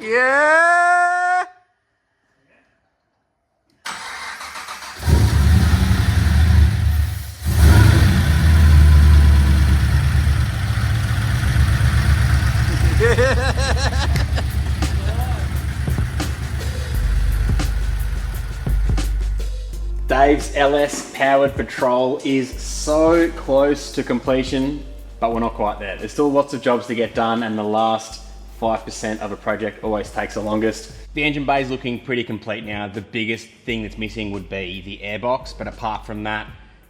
Yeah! Dave's LS powered patrol is so close to completion, but we're not quite there. There's still lots of jobs to get done, and the last 5% of a project always takes the longest. The engine bay is looking pretty complete now. The biggest thing that's missing would be the airbox, but apart from that,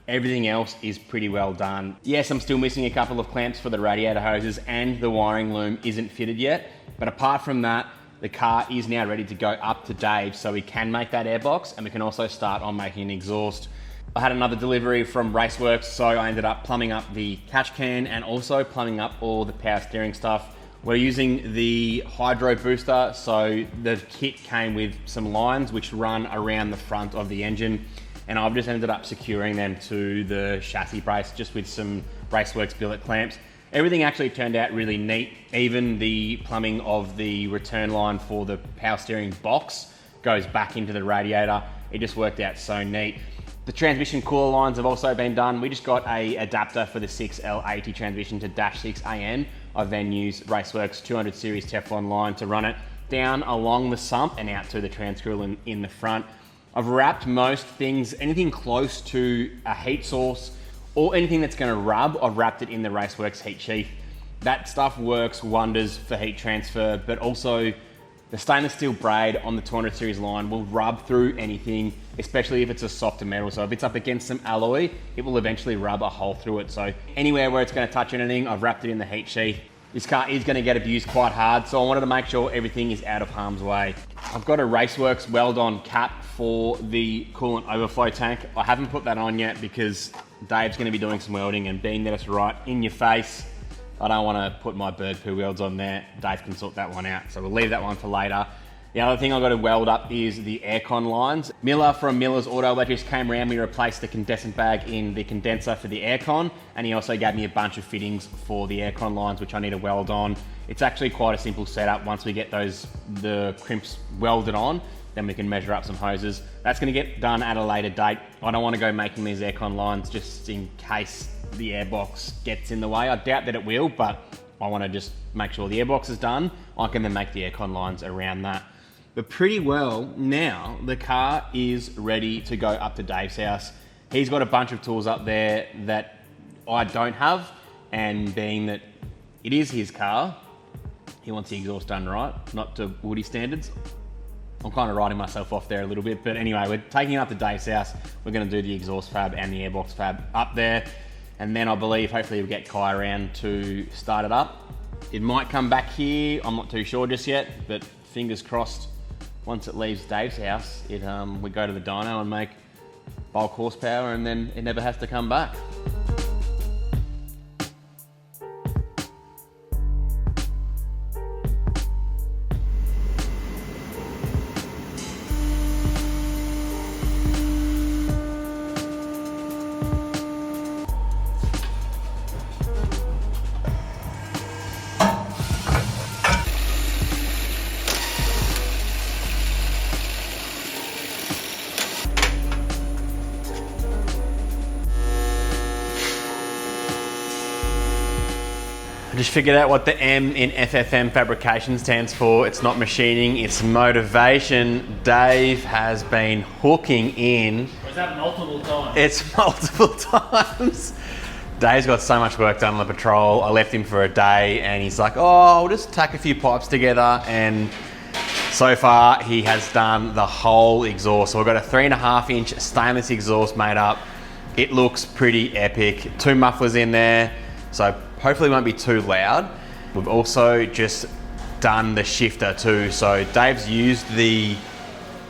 everything else is pretty well done. Yes, I'm still missing a couple of clamps for the radiator hoses, and the wiring loom isn't fitted yet, but apart from that, the car is now ready to go up to Dave, so we can make that airbox, and we can also start on making an exhaust. I had another delivery from Raceworks, so I ended up plumbing up the catch can and also plumbing up all the power steering stuff. We're using the hydro booster, so the kit came with some lines which run around the front of the engine, and I've just ended up securing them to the chassis brace just with some Raceworks billet clamps. Everything actually turned out really neat. Even the plumbing of the return line for the power steering box goes back into the radiator. It just worked out so neat. The transmission cooler lines have also been done. We just got a adapter for the 6L80 transmission to -6AN. I then used Raceworks 200 series Teflon line to run it down along the sump and out to the transcooler in the front. I've wrapped most things, anything close to a heat source or anything that's going to rub, I've wrapped it in the Raceworks heat sheath. That stuff works wonders for heat transfer, but also the stainless steel braid on the 200 series line will rub through anything, especially if it's a softer metal. So if it's up against some alloy, it will eventually rub a hole through it. So anywhere where it's going to touch anything, I've wrapped it in the heat sheath. This car is going to get abused quite hard, so I wanted to make sure everything is out of harm's way. I've got a Raceworks weld-on cap for the coolant overflow tank. I haven't put that on yet because Dave's going to be doing some welding, and being that it's right in your face, I don't want to put my bird poo welds on there. Dave can sort that one out, so we'll leave that one for later. The other thing I've got to weld up is the aircon lines. Miller from Miller's Auto Electrics came around. We replaced the condensate bag in the condenser for the aircon, and he also gave me a bunch of fittings for the aircon lines, which I need to weld on. It's actually quite a simple setup. Once we get the crimps welded on, then we can measure up some hoses. That's going to get done at a later date. I don't want to go making these aircon lines just in case the airbox gets in the way. I doubt that it will, but I want to just make sure the airbox is done. I can then make the aircon lines around that. But pretty well now, the car is ready to go up to Dave's house. He's got a bunch of tools up there that I don't have, and being that it is his car, he wants the exhaust done right, not to Woody standards. I'm kind of writing myself off there a little bit, but anyway, we're taking it up to Dave's house. We're going to do the exhaust fab and the airbox fab up there, and then I believe hopefully we'll get Kye around to start it up. It might come back here, I'm not too sure just yet, but fingers crossed. Once it leaves Dave's house, we go to the dyno and make bulk horsepower, and then it never has to come back. I just figured out what the M in FFM fabrication stands for. It's not machining, it's motivation. Dave has been hooking in. Or is that multiple times? It's multiple times. Dave's got so much work done on the Patrol. I left him for a day and he's like, oh, I'll just tack a few pipes together. And so far he has done the whole exhaust. So we've got a 3.5-inch stainless exhaust made up. It looks pretty epic. 2 mufflers in there, so hopefully it won't be too loud. We've also just done the shifter too. So Dave's used the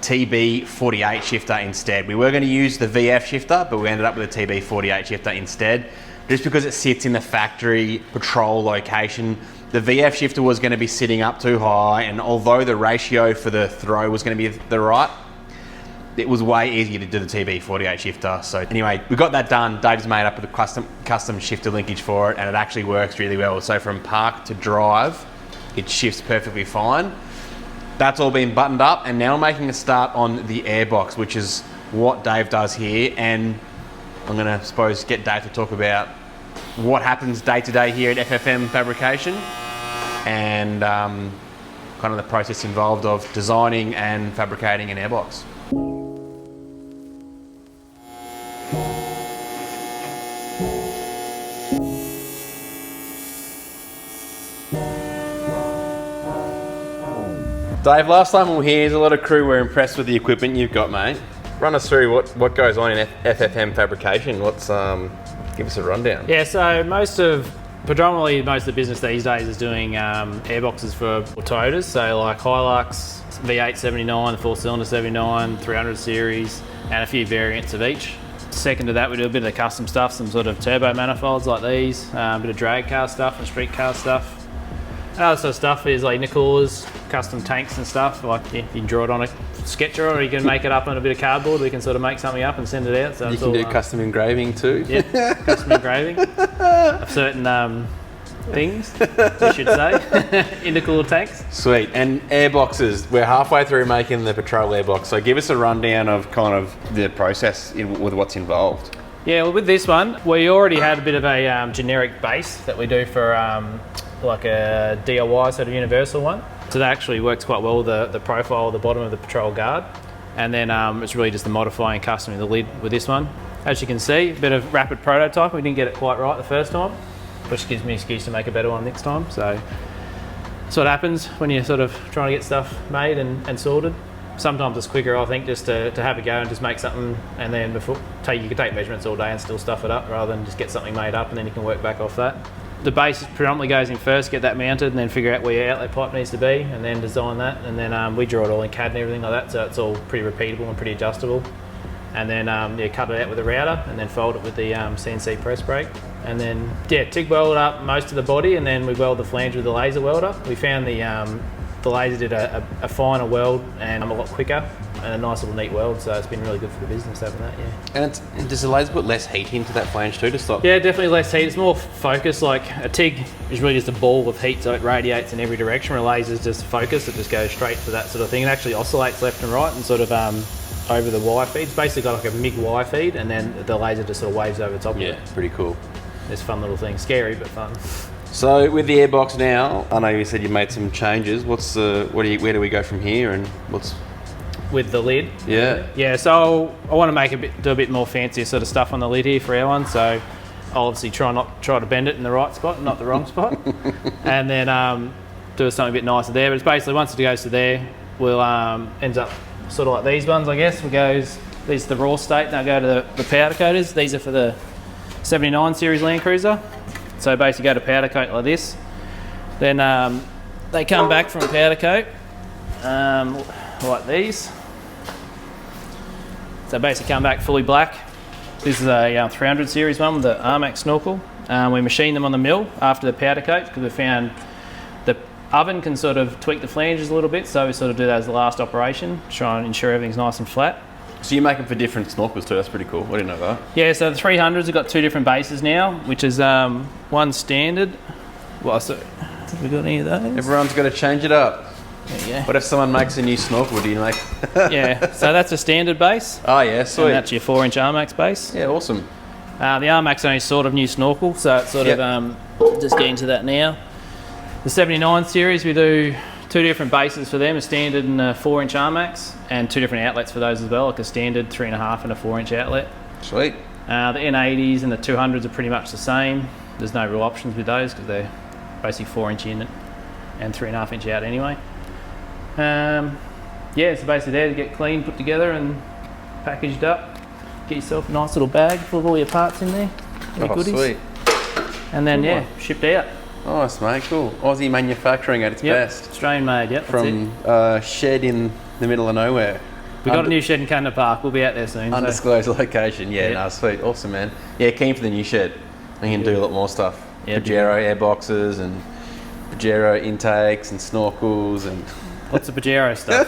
TB48 shifter instead. We were going to use the VF shifter, but we ended up with a TB48 shifter instead, just because it sits in the factory Patrol location. The VF shifter was going to be sitting up too high, and although the ratio for the throw was going to be the right, it was way easier to do the TB48 shifter. So anyway, we got that done. Dave's made up with a custom shifter linkage for it, and it actually works really well. So from park to drive, it shifts perfectly fine. that's all been buttoned up, and now we're making a start on the Airbox, which is what Dave does here. And I'm gonna, suppose, get Dave to talk about what happens day to day here at FFM Fabrication, and kind of the process involved of designing and fabricating an Airbox. Dave, last time we were here, there's a lot of crew were impressed with the equipment you've got, mate. Run us through what goes on in FFM Fabrication. Give us a rundown. Yeah, so predominantly most of the business these days is doing airboxes for Toyotas, so like Hilux, V8 79, the 4-cylinder 79, 300 series, and a few variants of each. Second to that, we do a bit of the custom stuff, some sort of turbo manifolds like these, a bit of drag car stuff and street car stuff. Other sort of stuff is like intercoolers, custom tanks and stuff. Like you can draw it on a sketcher, or you can make it up on a bit of cardboard. We can sort of make something up and send it out. So you can do custom engraving too. Yeah, custom engraving of certain things, you should say. Intercooler tanks. Sweet. And airboxes. We're halfway through making the Patrol airbox. So give us a rundown of kind of the process with what's involved. Yeah, well, with this one, we already had a bit of a generic base that we do for like a DIY sort of universal one. So that actually works quite well with the profile at the bottom of the Patrol guard. And then it's really just the modifying custom of the lid with this one. As you can see, a bit of rapid prototype. We didn't get it quite right the first time, which gives me an excuse to make a better one next time. So that's what happens when you're sort of trying to get stuff made and sorted. Sometimes it's quicker, I think, just to have a go and just make something, and then you can take measurements all day and still stuff it up, rather than just get something made up and then you can work back off that. The base predominantly goes in first, get that mounted, and then figure out where your outlet pipe needs to be, and then design that. And then we draw it all in CAD and everything like that, so it's all pretty repeatable and pretty adjustable. And then cut it out with a router, and then fold it with the CNC press brake. And then TIG weld up most of the body, and then we weld the flange with the laser welder. We found the laser did a finer weld and a lot quicker, and a nice little neat weld, so it's been really good for the business having that, yeah. And does the laser put less heat into that flange too to stop? Yeah, definitely less heat. It's more focused. Like a TIG is really just a ball of heat, so it radiates in every direction, where a laser is just focused. It just goes straight for that sort of thing. It actually oscillates left and right and sort of over the wire feed. It's basically got like a MIG wire feed, and then the laser just sort of waves over the top of it. Yeah, pretty cool. It's a fun little thing. Scary, but fun. So with the Airbox now, I know you said you made some changes. Where do we go from here, and what's with the lid? Yeah. So I want to do a bit more fancier sort of stuff on the lid here for our one. So I'll obviously try to bend it in the right spot, not the wrong spot, and then do something a bit nicer there. But it's basically, once it goes to there, we'll ends up sort of like these ones, I guess. These are the raw state. They'll go to the powder coaters. These are for the 79 series Landcruiser. So basically go to powder coat like this. Then they come back from powder coat like these. So basically come back fully black. This is a 300 series one with the ARMAX Snorkel. We machine them on the mill after the powder coat, because we found the oven can sort of tweak the flanges a little bit, so we sort of do that as the last operation, try and ensure everything's nice and flat. So you make them for different snorkels too, that's pretty cool. I didn't know that. Yeah, so the 300s have got two different bases now, which is one standard. Well, so have we got any of those? Everyone's got to change it up. There you go. What if someone makes a new snorkel? What do you make? Yeah, so that's a standard base. Oh yeah, sweet. And that's your 4-inch ARMAX base. Yeah, awesome. The ARMAX only sort of new snorkel, so it's sort of just getting to that now. The 79 series, we do two different bases for them, a standard and a 4-inch ARMAX, and two different outlets for those as well, like a standard 3.5 and a 4-inch outlet. Sweet. The N80s and the 200s are pretty much the same. There's no real options with those because they're basically 4-inch in and 3.5-inch out anyway. Yeah, so basically there to get clean, put together and packaged up. Get yourself a nice little bag full of all your parts in there. Goodies. Sweet. And then shipped out. Nice, mate, cool. Aussie manufacturing at its best. Australian made, yep. From a shed in the middle of nowhere. We've got a new shed in Canada Park, we'll be out there soon. Undisclosed location, sweet, awesome, man. Yeah, keen for the new shed. We can do a lot more stuff. Pajero airboxes and Pajero intakes and snorkels and... Lots of Pajero stuff.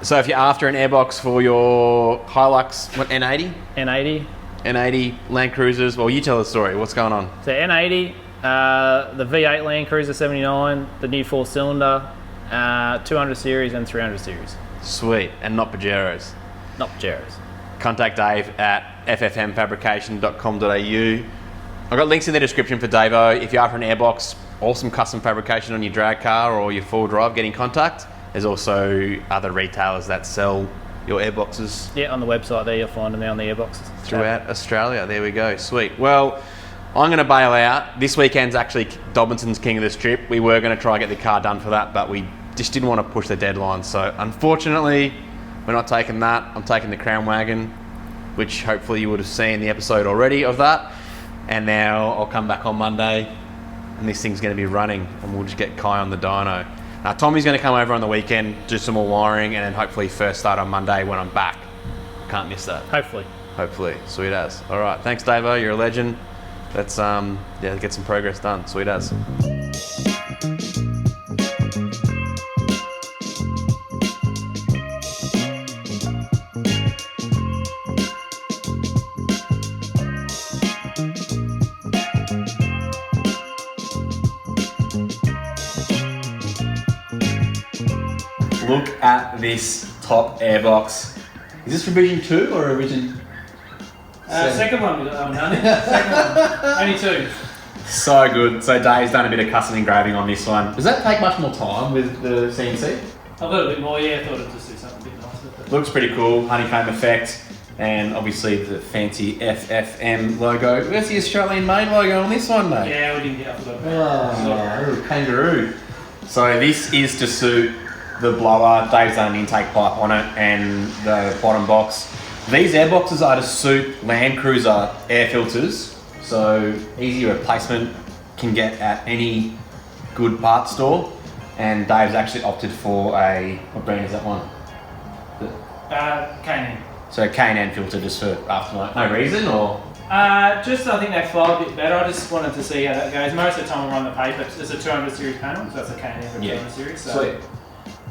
So if you're after an airbox for your Hilux, N80? N80 Landcruisers, well, you tell the story, what's going on? So N80, the V8 Landcruiser 79, the new 4-cylinder, 200 series and 300 series. Sweet, and not Pajeros. Not Pajeros. Contact Dave at ffmfabrication.com.au. I've got links in the description for Davo. If you're after an airbox or some custom fabrication on your drag car or your four-wheel drive, get in contact. There's also other retailers that sell your airboxes. Yeah, on the website there, you'll find them there on the airboxes. Throughout Australia. There we go. Sweet. Well, I'm going to bail out. This weekend's actually Dobinson's King of the Strip. We were going to try and get the car done for that, but we just didn't want to push the deadline. So unfortunately, we're not taking that. I'm taking the Crown Wagon, which hopefully you would have seen the episode already of that. And now I'll come back on Monday and this thing's going to be running and we'll just get Kye on the dyno. Now Tommy's going to come over on the weekend, do some more wiring, and then hopefully first start on Monday when I'm back. Can't miss that. Hopefully. Hopefully. Sweet as. All right. Thanks, Davo. You're a legend. Let's get some progress done. Sweet as. Look at this top airbox. Is this revision 2 or revision? Second one, second one. Only 2. So good. So Dave's done a bit of custom engraving on this one. Does that take much more time with the CNC? A little bit more, yeah. I thought I'd just do something a bit nicer. Looks pretty cool. Honeycomb effect. And obviously the fancy FFM logo. Where's the Australian made logo on this one, mate? Yeah, we didn't get up to that. Oh, kangaroo. So this is to suit the blower. Dave's done an intake pipe on it and the bottom box. These airboxes are to suit Landcruiser air filters. So easy replacement, can get at any good parts store. And Dave's actually opted for what brand is that one? Kye Knight. So K&N filter just for aftermarket. No reason or? Just I think they flow a bit better. I just wanted to see how that goes. Most of the time I run the paper. It's a 200 series panel, so that's a Kye Knight for 200 series. So sweet.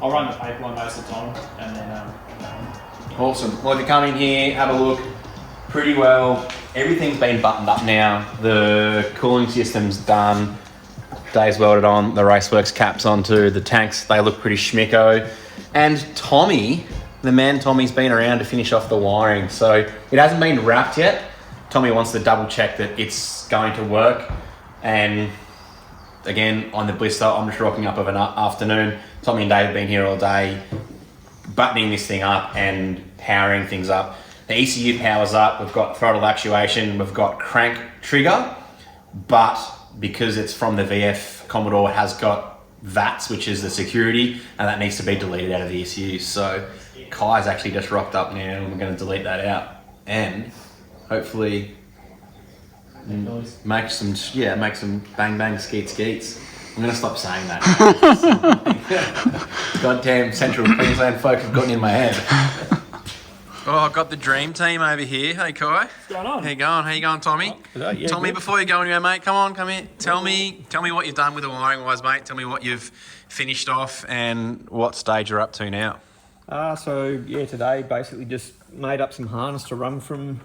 I'll run the paper one most of the time, and then Awesome. Well, if you come in here, have a look. Pretty well. Everything's been buttoned up now. The cooling system's done. Dave's welded on. The Raceworks caps onto the tanks. They look pretty schmicko. And Tommy, the man Tommy's been around to finish off the wiring. So it hasn't been wrapped yet. Tommy wants to double check that it's going to work. And again, on the blister, I'm just rocking up of an afternoon. Tommy and Dave have been here all day, buttoning this thing up and powering things up. The ECU powers up. We've got throttle actuation. We've got crank trigger, but because it's from the VF Commodore, it has got Vats, which is the security, and that needs to be deleted out of the ECU. So Kye's actually just rocked up now, and we're going to delete that out, and hopefully make some bang bang skeets. I'm going to stop saying that. Goddamn Central Queensland folk have gotten in my head. Oh, I've got the dream team over here. Hey, Kye. what's going on? How you going, Tommy? Yeah, Tommy, good. before you go anywhere, mate, come here. Tell me what you've done with the wiring wise, mate. Tell me what you've finished off and what stage you're up to now. Today basically just made up some harness to run from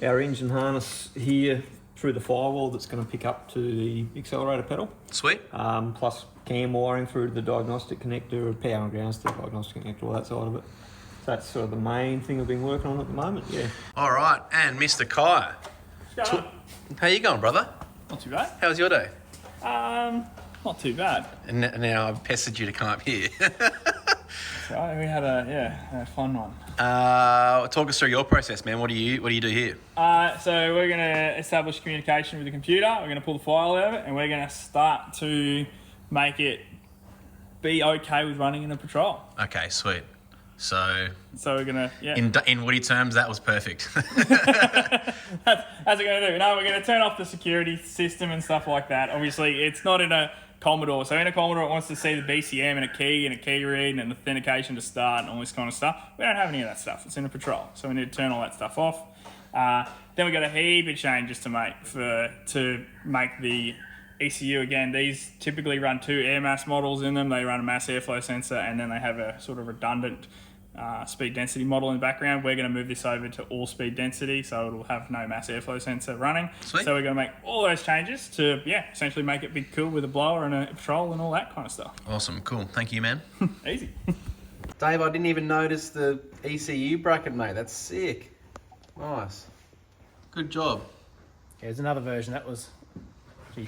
our engine harness here through the firewall that's going to pick up to the accelerator pedal. Sweet. Plus cam wiring through to the diagnostic connector, power and grounds to the diagnostic connector, all that side of it. So that's sort of the main thing I've been working on at the moment, yeah. All right, and Mr. Kye. How you going, brother? Not too bad. How's your day? Not too bad. And now I've pestered you to come up here. So we had a fun one. Talk us through your process, man. What do you do here? So we're going to establish communication with the computer. We're going to pull the file out of it, and we're going to start to make it be okay with running in a patrol. Okay, sweet. So we're going to, in Woody terms, that was perfect. How's it going to do? No, we're going to turn off the security system and stuff like that. Obviously, it's not in a Commodore. So in a Commodore, it wants to see the BCM and a key read and authentication to start and all this kind of stuff. We don't have any of that stuff. It's in a patrol. So we need to turn all that stuff off. Then we've got a heap of changes to make to make the ECU. Again, these typically run 2 air mass models in them. They run a mass airflow sensor, and then they have a sort of redundant speed density model in the background. We're going to move this over to all speed density, so it'll have no mass airflow sensor running. Sweet. So we're going to make all those changes to, essentially make it big cool with a blower and a patrol and all that kind of stuff. Awesome, cool. Thank you, man. Easy. Dave, I didn't even notice the ECU bracket, mate. That's sick. Nice. Good job. Here's another version that was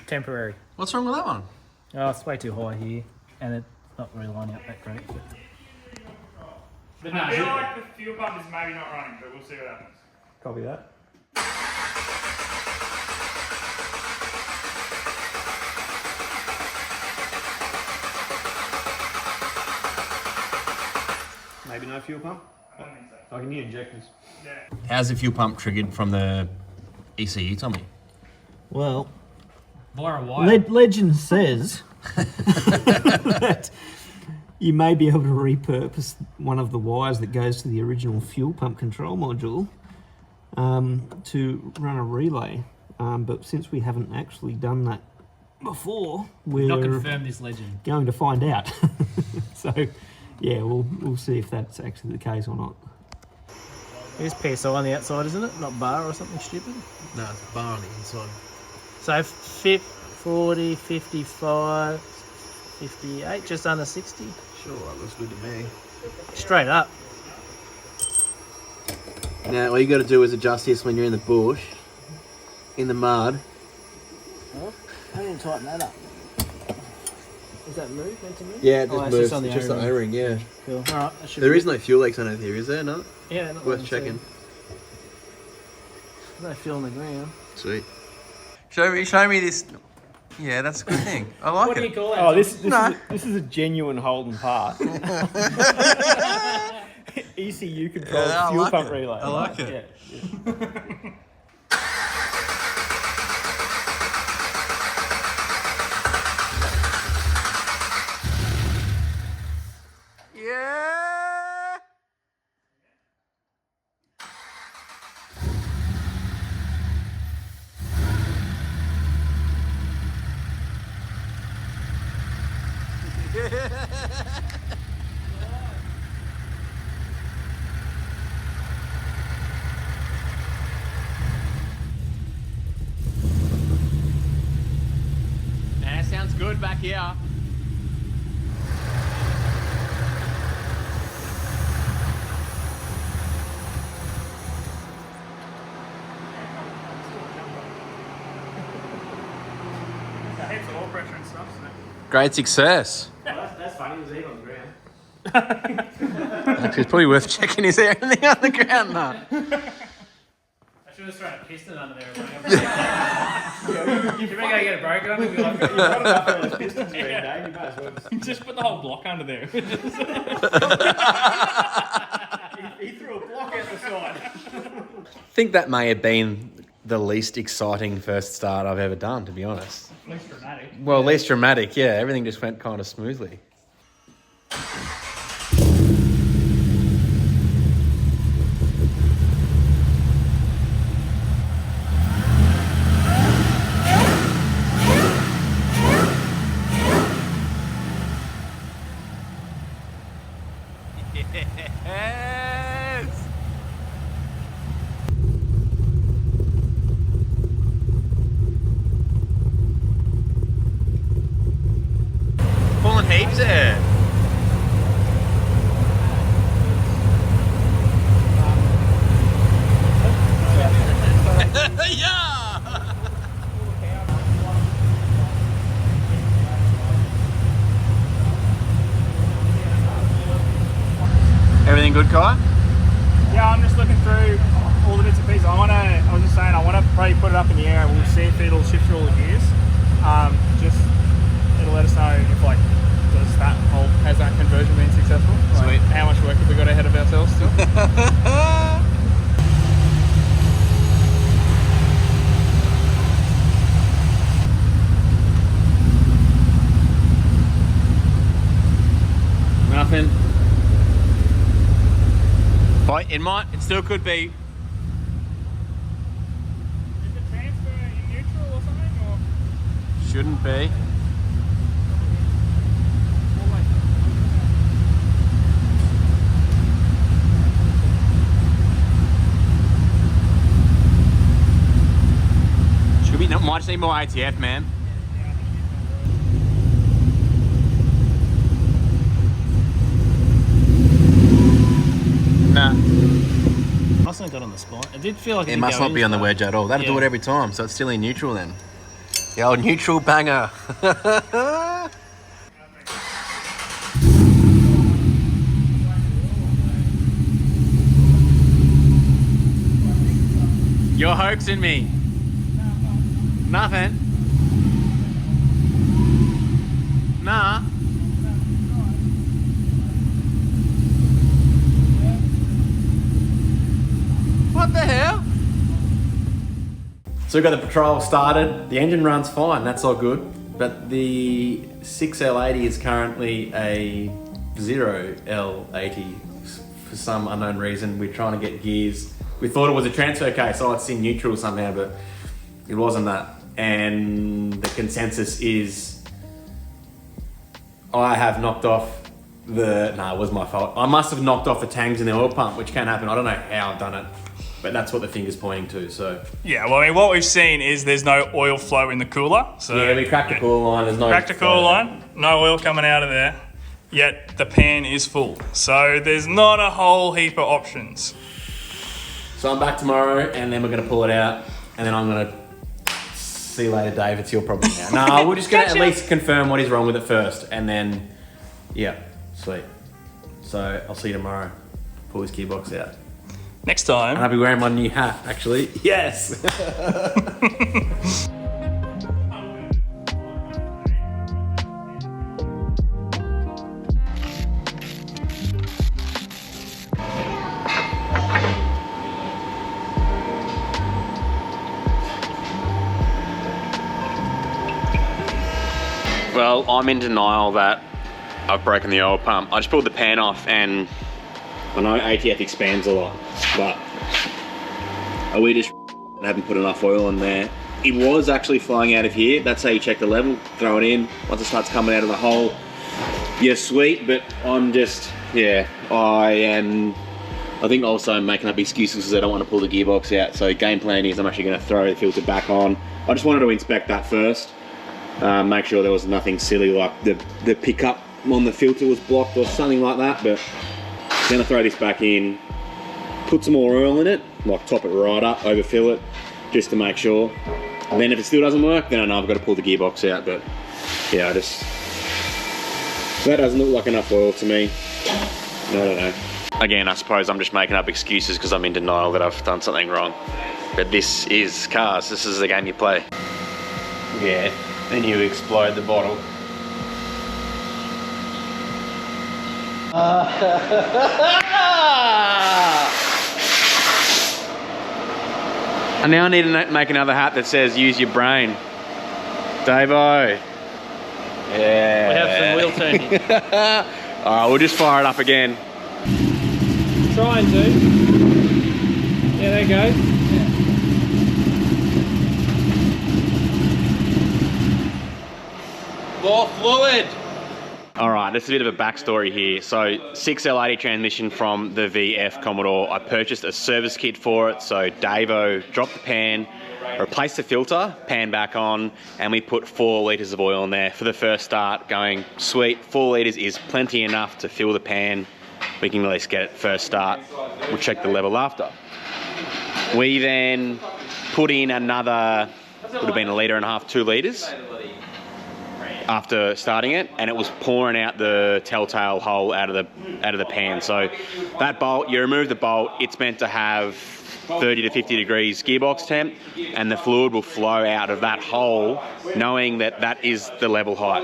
temporary. What's wrong with that one? Oh, it's way too high here, and it's not really lining up that great. But no, I feel like the fuel pump is maybe not running, but we'll see what happens. Copy that. Maybe no fuel pump? I don't think so. I can hear injectors. Yeah. How's the fuel pump triggered from the ECU, Tommy? Well, via a wire. legend says that you may be able to repurpose one of the wires that goes to the original fuel pump control module to run a relay. But since we haven't actually done that before, we're Not confirm this legend. going to find out. So, yeah, we'll see if that's actually the case or not. Here's PSI on the outside, isn't it? Not bar or something stupid. No, it's bar on the inside. So 40, 55, 58, just under 60. Sure, that looks good to me. Straight up. Now, all you got to do is adjust this when you're in the bush, in the mud. Oh, I didn't tighten that up. Is that meant to move? Yeah, it Oh, just it's moves. just on the It's just the O-ring. O-ring, yeah. Cool. All right, that should There be is no fuel leaks under here, is there? No? Yeah, not Worth really checking. No fuel on the ground. Sweet. Show me this. Yeah, that's a good thing. I like What do it. you call that? Oh, this No. this is a genuine Holden part. ECU controlled Yeah, I fuel like pump it. relay. I like it. Yeah. Yeah. Nah, sounds good back here. Heaps of oil pressure and stuff, so. Great success. That's funny. It was even on the ground. Actually, it's probably worth checking. Is there anything on the ground now? I should have thrown a piston under there. You better go get a broken on it. You've got enough of those pistons around, Dave. You might as well Just put the whole block under there. He threw a block out the side. I think that may have been the least exciting first start I've ever done, to be honest. Least dramatic. Well, least dramatic, yeah. Everything just went kind of smoothly. Yes! Pulling heaps there. Yeah! Everything good, Kye? Yeah, I'm just looking through all the bits and pieces. I was just saying, I want to probably put it up in the air. We'll see if it'll shift through all the gears. It'll let us know if has that conversion been successful? Sweet. How much work have we got ahead of ourselves still? Nothing. But it still could be. Is the transfer in neutral or something? Or? Shouldn't be. Might just need more ATF, man. Nah. Must not have got on the spine. It did feel like It must not be on the wedge at all. That'll do it every time, so it's still in neutral then. The old neutral banger. You're hoaxing me. Nothing. Nah. What the hell? So we've got the Patrol started. The engine runs fine, that's all good. But the 6L80 is currently a 0L80 for some unknown reason. We're trying to get gears. We thought it was a transfer case, oh it's in neutral somehow, but it wasn't that. And the consensus is I have knocked off it was my fault. I must have knocked off the tangs in the oil pump, which can happen. I don't know how I've done it, but that's what the finger's pointing to, so. Yeah, well, I mean, what we've seen is there's no oil flow in the cooler. So Yeah, we cracked the cooler line, there's no cracked the cooler line, no oil coming out of there, yet the pan is full. So there's not a whole heap of options. So I'm back tomorrow, and then we're gonna pull it out, and then I'm gonna see you later, Dave. It's your problem now. No, we're just gonna at least confirm what is wrong with it first, and then, yeah, sweet. So I'll see you tomorrow. Pull this gearbox out. Next time. And I'll be wearing my new hat, actually. Yes! Well, I'm in denial that I've broken the oil pump. I just pulled the pan off, and I know ATF expands a lot, but we just haven't put enough oil in there. It was actually flowing out of here. That's how you check the level, throw it in. Once it starts coming out of the hole, you're sweet, but I'm just, yeah, I think also I'm making up excuses because I don't want to pull the gearbox out. So game plan is I'm actually going to throw the filter back on. I just wanted to inspect that first. Make sure there was nothing silly like the pickup on the filter was blocked or something like that, but I'm gonna throw this back in, put some more oil in it, like top it right up, overfill it, just to make sure. And then if it still doesn't work, then I know I've got to pull the gearbox out, but yeah, that doesn't look like enough oil to me. I don't know. Again, I suppose I'm just making up excuses because I'm in denial that I've done something wrong. But this is cars, this is the game you play. Yeah. Then you explode the bottle. I now need to make another hat that says use your brain. Dave-o. Yeah. We have some wheel turning. Alright, we'll just fire it up again. Trying to. Yeah, there you go. More fluid! Alright, this is a bit of a backstory here. So, 6L80 transmission from the VF Commodore. I purchased a service kit for it, so Dave-o dropped the pan, replaced the filter, pan back on, and we put 4 litres of oil in there for the first start, going, sweet, 4 litres is plenty enough to fill the pan. We can at least get it first start. We'll check the level after. We then put in another, would have been 1.5 litres, 2 litres. After starting it, and it was pouring out the telltale hole out of the pan. So that bolt, you remove the bolt, it's meant to have 30 to 50 degrees gearbox temp, and the fluid will flow out of that hole, knowing that that is the level height.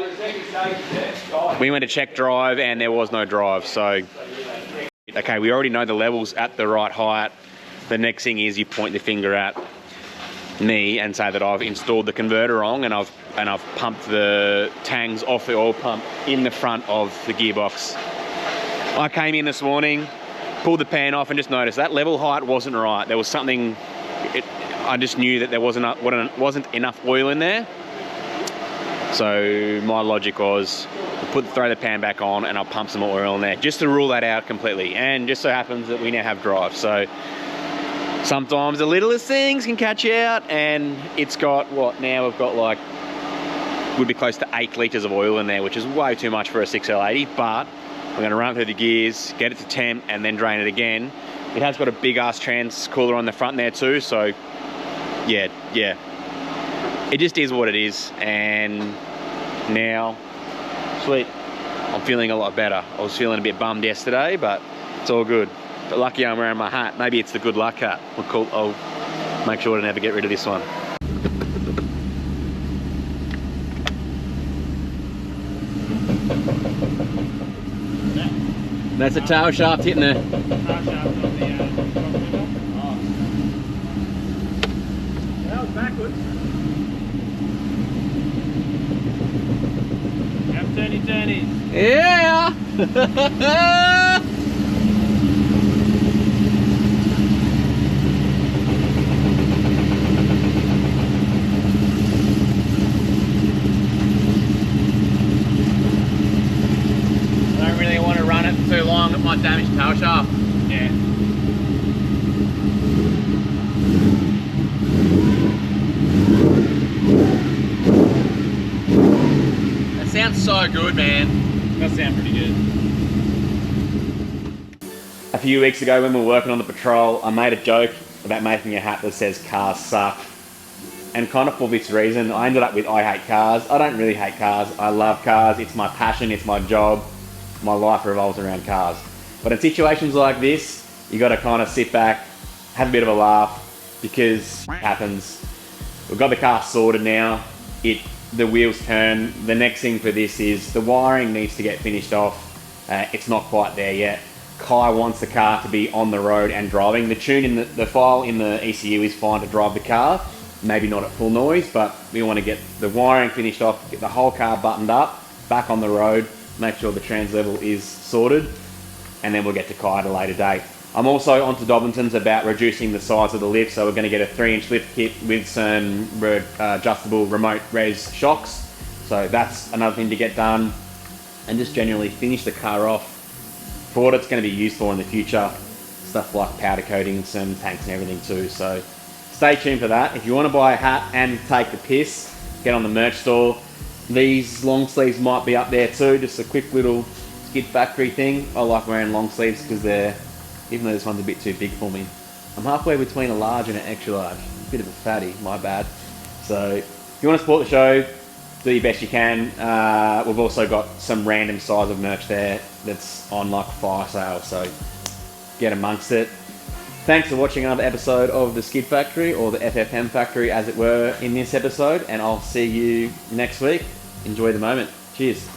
We went to check drive, and there was no drive. So, okay, we already know the level's at the right height. The next thing is you point the finger at me and say that I've installed the converter wrong, and I've pumped the tangs off the oil pump in the front of the gearbox. I came in this morning, pulled the pan off, and just noticed that level height wasn't right. There was something, I just knew that there wasn't enough oil in there. So my logic was throw the pan back on and I'll pump some more oil in there just to rule that out completely. And just so happens that we now have drive. So Sometimes the littlest things can catch you out, and it's got, what, now we've got like, would be close to 8 litres of oil in there, which is way too much for a 6L80, but we're going to run through the gears, get it to temp, and then drain it again. It has got a big ass trans cooler on the front there too, so yeah. It just is what it is, and now, sweet, I'm feeling a lot better. I was feeling a bit bummed yesterday, but it's all good. But lucky I'm wearing my hat. Maybe it's the good luck hat. I'll make sure to never get rid of this one. That's a tail shaft hitting the... That was backwards. Yep, turny. Yeah! Too long, it might damage the tail shaft. Yeah. That sounds so good, man. That sounds pretty good. A few weeks ago when we were working on the Patrol, I made a joke about making a hat that says cars suck. And kind of for this reason, I ended up with I hate cars. I don't really hate cars. I love cars. It's my passion. It's my job. My life revolves around cars. But in situations like this, you got to kind of sit back, have a bit of a laugh, because it happens. We've got the car sorted now. The wheels turn. The next thing for this is the wiring needs to get finished off. It's not quite there yet. Kye wants the car to be on the road and driving. The tune in the file in the ECU is fine to drive the car. Maybe not at full noise, but we want to get the wiring finished off, get the whole car buttoned up, back on the road, make sure the trans level is sorted, and then we'll get to Kye at a later date. I'm also onto Dobbinton's about reducing the size of the lift, so we're going to get a 3-inch lift kit with some adjustable remote res shocks. So that's another thing to get done, and just generally finish the car off for what it's going to be used for in the future. Stuff like powder coating, some tanks and everything too. So stay tuned for that. If you want to buy a hat and take the piss, get on the merch store. These long sleeves might be up there too, just a quick little Skid Factory thing. I like wearing long sleeves because even though this one's a bit too big for me, I'm halfway between a large and an extra large. Bit of a fatty, my bad. So if you want to support the show, do your best you can. We've also got some random size of merch there that's on like fire sale, so get amongst it. Thanks for watching another episode of the Skid Factory, or the FFM Factory as it were in this episode, and I'll see you next week. Enjoy the moment. Cheers.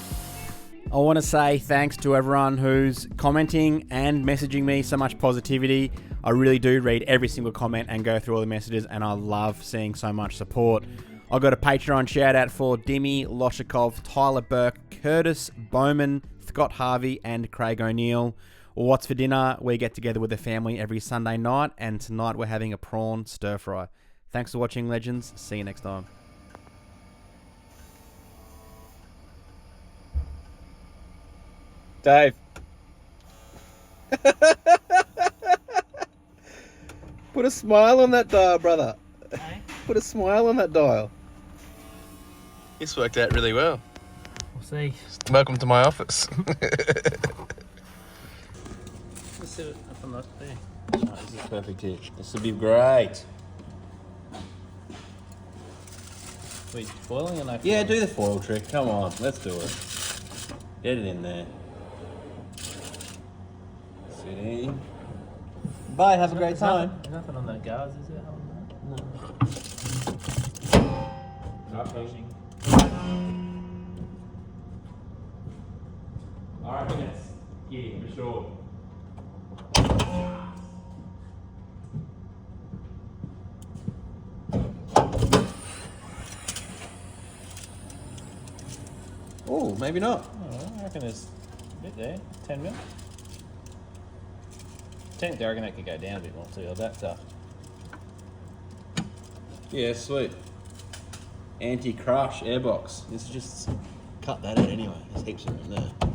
I want to say thanks to everyone who's commenting and messaging me so much positivity. I really do read every single comment and go through all the messages, and I love seeing so much support. I got a Patreon shout out for Dimmy, Loshikov, Tyler Burke, Curtis Bowman, Scott Harvey, and Craig O'Neill. What's for dinner? We get together with the family every Sunday night, and tonight we're having a prawn stir fry. Thanks for watching, legends. See you next time. Dave. Put a smile on that dial, brother. Hey? Put a smile on that dial. This worked out really well. We'll see. Welcome to my office. Let's sit it up on that there. Oh, this is perfect here. This will be great. Wait, foiling or no foiling? Yeah, do the foil trick. Come on, let's do it. Get it in there. Sitting. Bye, have a great time. There's nothing on that guards, is there? No. Pushing. I reckon it's hitting for sure. Oh, maybe not. Oh, I reckon there's a bit there. 10 mil. Technically, I reckon that could go down a bit more too. Or that tough. Yeah, sweet. Anti-crush airbox. This is just cut that out anyway. There's heaps of room there.